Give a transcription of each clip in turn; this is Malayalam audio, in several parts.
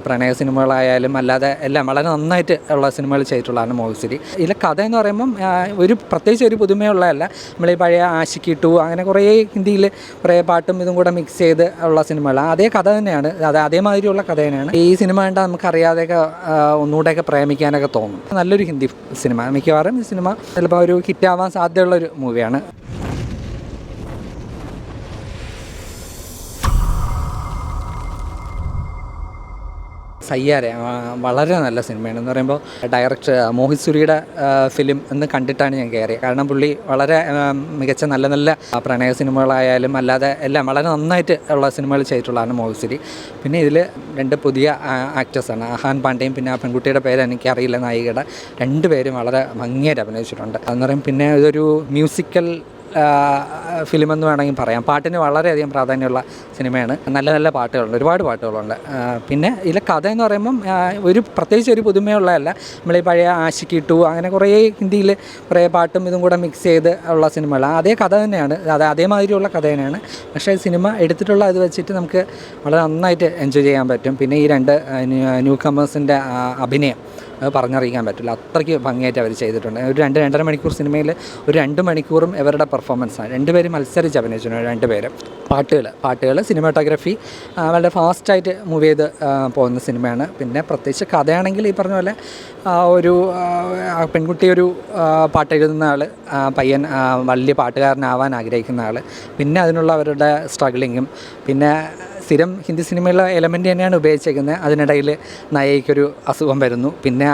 പ്രണയ സിനിമകളായാലും അല്ലാതെ എല്ലാം വളരെ നന്നായിട്ട് ഉള്ള സിനിമകൾ ചെയ്തിട്ടുള്ളതാണ് മോഹൻസിരി. ഇതിലെ കഥ എന്ന് പറയുമ്പം പ്രത്യേകിച്ച് ഒരു പുതുമയുള്ളതല്ല. നമ്മൾ ഈ പഴയ ആഷിക്കി 2 അങ്ങനെ കുറേ ഹിന്ദിയിൽ കുറേ പാട്ടും ഇതും കൂടെ മിക്സ് ചെയ്ത് ഉള്ള സിനിമകളാണ്. അതേ കഥ തന്നെയാണ്, അതേമാതിരിയുള്ള കഥ തന്നെയാണ്. ഈ സിനിമ കണ്ടാൽ നമുക്കറിയാതെയൊക്കെ ഒന്നുകൂടെയൊക്കെ പ്രേമിക്കാനൊക്കെ തോന്നും. നല്ലൊരു ഹിന്ദി സിനിമ. മിക്കവാറും ഈ സിനിമ ചിലപ്പോൾ ഒരു ഹിറ്റാവാൻ സാധ്യതയുള്ളൊരു മൂവിയാണ്. സയ്യാരെ വളരെ നല്ല സിനിമയാണ്. എന്ന് പറയുമ്പോൾ ഡയറക്ടർ മോഹിത് സുരിയുടെ ഫിലിം എന്ന് കണ്ടിട്ടാണ് ഞാൻ കയറിയത്. കാരണം പുള്ളി വളരെ മികച്ച നല്ല നല്ല പ്രണയ സിനിമകളായാലും അല്ലാതെ എല്ലാം വളരെ നന്നായിട്ട് ഉള്ള സിനിമകൾ ചെയ്തിട്ടുള്ളതാണ് മോഹിത് സുരി. പിന്നെ ഇതിൽ 2 പുതിയ ആക്ടേഴ്സാണ്, അഹാൻ പാണ്ഡെയും പിന്നെ ആ പെൺകുട്ടിയുടെ പേര് എനിക്കറിയില്ല, നായികയുടെ. 2 പേരും വളരെ ഭംഗിയായിട്ട് അഭിനയിച്ചിട്ടുണ്ട്. അതെന്ന് പറയും പിന്നെ ഇതൊരു മ്യൂസിക്കൽ ഫിലിമെന്ന് വേണമെങ്കിൽ പറയാം. പാട്ടിന് വളരെയധികം പ്രാധാന്യമുള്ള സിനിമയാണ്. നല്ല നല്ല പാട്ടുകളുണ്ട്, ഒരുപാട് പാട്ടുകളുണ്ട്. പിന്നെ ഇതിലെ കഥ എന്ന് പറയുമ്പം പ്രത്യേകിച്ച് ഒരു പുതുമയുള്ളതല്ല. നമ്മൾ ഈ പഴയ ആഷിക്കി 2 അങ്ങനെ കുറേ ഹിന്ദിയിൽ കുറേ പാട്ടും ഇതും കൂടെ മിക്സ് ചെയ്ത് ഉള്ള സിനിമകളാണ്. അതേ കഥ തന്നെയാണ്, അതേമാതിരിയുള്ള കഥ തന്നെയാണ്. പക്ഷേ സിനിമ എടുത്തിട്ടുള്ള ഇത് വെച്ചിട്ട് നമുക്ക് വളരെ നന്നായിട്ട് എൻജോയ് ചെയ്യാൻ പറ്റും. പിന്നെ ഈ 2 ന്യൂ കമേഴ്സിൻ്റെ അഭിനയം പറഞ്ഞറിയിക്കാൻ പറ്റില്ല, അത്രയ്ക്ക് ഭംഗിയായിട്ട് അവർ ചെയ്തിട്ടുണ്ട്. ഒരു 2-2.5 മണിക്കൂർ സിനിമയിൽ ഒരു 2 മണിക്കൂറും ഇവരുടെ പെർഫോമൻസാണ്. 2 പേരും മത്സരിച്ച് അഭിനയിച്ചിട്ടുണ്ട്. 2 പേരും പാട്ടുകൾ സിനിമാറ്റോഗ്രാഫി വളരെ ഫാസ്റ്റായിട്ട് മൂവ് ചെയ്ത് പോകുന്ന സിനിമയാണ്. പിന്നെ പ്രത്യേകിച്ച് കഥയാണെങ്കിൽ ഈ പറഞ്ഞ പോലെ ഒരു പെൺകുട്ടി ഒരു പാട്ട് എഴുതുന്ന ആൾ, പയ്യൻ വലിയ പാട്ടുകാരനാവാൻ ആഗ്രഹിക്കുന്ന ആൾ, പിന്നെ അതിനുള്ള അവരുടെ സ്ട്രഗ്ലിങ്ങും പിന്നെ സ്ഥിരം ഹിന്ദി സിനിമയിലെ എലമെൻ്റ് തന്നെയാണ് ഉപയോഗിച്ചേക്കുന്നത്. അതിനിടയിൽ നായികയ്ക്കൊരു അസുഖം വരുന്നു, പിന്നെ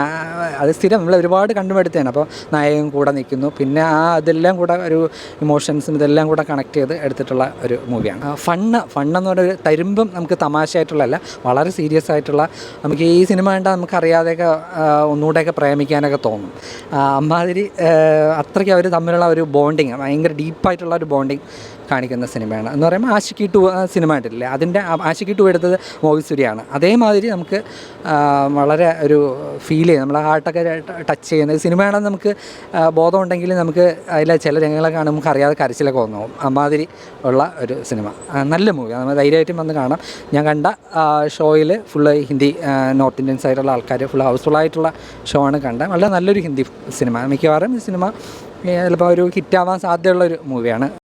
അത് സ്ഥിരം നമ്മൾ ഒരുപാട് കണ്ടുപിടുത്തതാണ്. അപ്പോൾ നായകൻ കൂടെ നിൽക്കുന്നു, പിന്നെ അതെല്ലാം കൂടെ ഒരു ഇമോഷൻസും ഇതെല്ലാം കൂടെ കണക്ട് ചെയ്ത് എടുത്തിട്ടുള്ള ഒരു മൂവിയാണ്. ഫണ്ണെന്ന് പറഞ്ഞൊരു തരുമ്പം നമുക്ക് തമാശയായിട്ടുള്ളതല്ല, വളരെ സീരിയസ് ആയിട്ടുള്ള, നമുക്ക് ഈ സിനിമ കണ്ടാൽ നമുക്കറിയാതെയൊക്കെ ഒന്നുകൂടെയൊക്കെ പ്രേമിക്കാനൊക്കെ തോന്നും. അമ്മാതിരി അത്രയ്ക്ക് അവർ തമ്മിലുള്ള ഒരു ബോണ്ടിങ്, ഭയങ്കര ഡീപ്പായിട്ടുള്ള ഒരു ബോണ്ടിങ് കാണിക്കുന്ന സിനിമയാണ്. എന്ന് പറയുമ്പോൾ ആഷിക്കി 2 സിനിമ ആയിട്ടില്ലേ, അതിൻ്റെ ആഷിക്കി 2 എടുത്തത് മോഹിത് സുരിയാണ്. അതേമാതിരി നമുക്ക് വളരെ ഒരു ഫീൽ ചെയ്യും, നമ്മളെ ഹാർട്ടൊക്കെ ടച്ച് ചെയ്യുന്ന സിനിമയാണെന്ന് നമുക്ക് ബോധമുണ്ടെങ്കിൽ നമുക്ക് അതിലെ ചില രംഗങ്ങളൊക്കെ കാണുമ്പോൾ നമുക്ക് അറിയാതെ കരച്ചിലൊക്കെ വന്നോവും. അമ്മാതിരി ഉള്ള ഒരു സിനിമ, നല്ല മൂവിയാണ്. നമ്മൾ ധൈര്യമായിട്ടും വന്ന് കാണാം. ഞാൻ കണ്ട ഷോയിൽ ഫുള്ള് ഹിന്ദി നോർത്ത് ഇന്ത്യൻ സൈഡുള്ള ആൾക്കാർ ഫുള്ള് ഹൗസ്ഫുള്ളായിട്ടുള്ള ഷോ ആണ് കണ്ടത്. വളരെ നല്ലൊരു ഹിന്ദി സിനിമ. മിക്കവാറും ഈ സിനിമ ചിലപ്പോൾ ഒരു ഹിറ്റാവാൻ സാധ്യതയുള്ളൊരു മൂവിയാണ്.